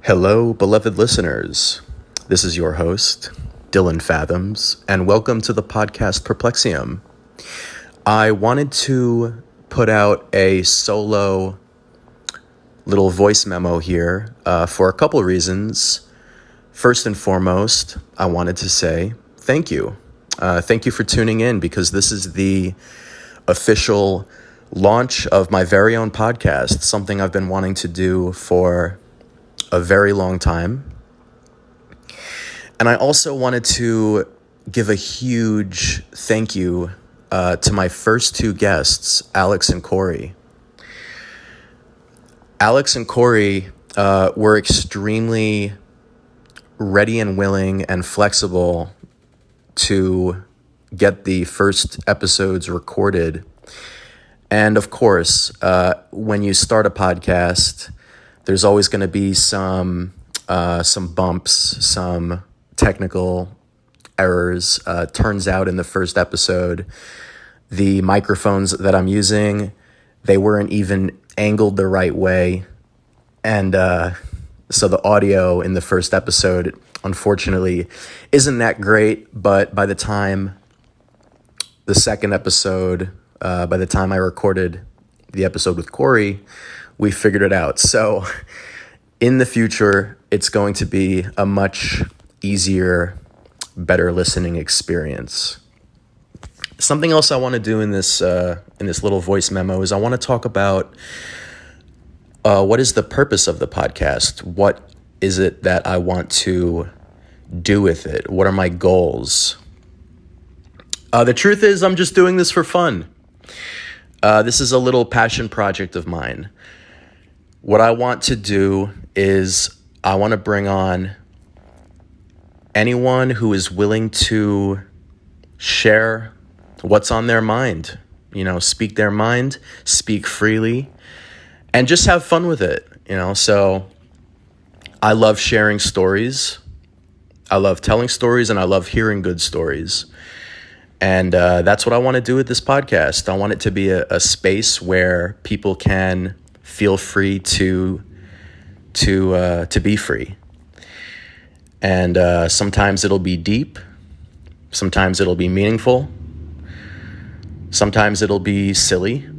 Hello, beloved listeners. This is your host, Dylan Fathoms, and welcome to the Podcast Perplexium. I wanted to put out a solo little voice memo here for a couple of reasons. First and foremost, I wanted to say thank you. Thank you for tuning in because this is the official launch of my very own podcast, something I've been wanting to do for a very long time. And I also wanted to give a huge thank you to my first two guests, Alex and Corey. Alex and Corey were extremely ready and willing and flexible to get the first episodes recorded. And of course, when you start a podcast, there's always going to be some bumps, some technical errors. Turns out in the first episode, the microphones that I'm using, they weren't even angled the right way. And so the audio in the first episode, unfortunately, isn't that great. But by the time the second episode, by the time I recorded the episode with Corey, we figured it out. So in the future, it's going to be a much easier, better listening experience. Something else I want to do in this little voice memo is I want to talk about what is the purpose of the podcast? What is it that I want to do with it? What are my goals? The truth is, I'm just doing this for fun. This is a little passion project of mine. What I want to do is I want to bring on anyone who is willing to share what's on their mind, speak their mind, speak freely, and just have fun with it, So I love sharing stories. I love telling stories, and I love hearing good stories. And that's what I want to do with this podcast. I want it to be a space where people can feel free to be free. And sometimes it'll be deep. Sometimes it'll be meaningful. Sometimes it'll be silly.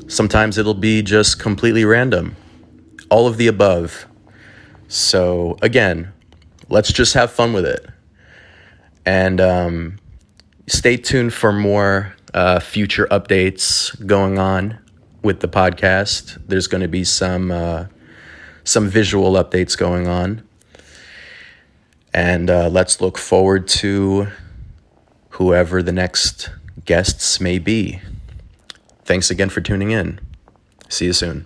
Sometimes it'll be just completely random. All of the above. So again, let's just have fun with it. And stay tuned for more future updates going on with the podcast. There's going to be some visual updates going on. And let's look forward to whoever the next guests may be. Thanks again for tuning in. See you soon.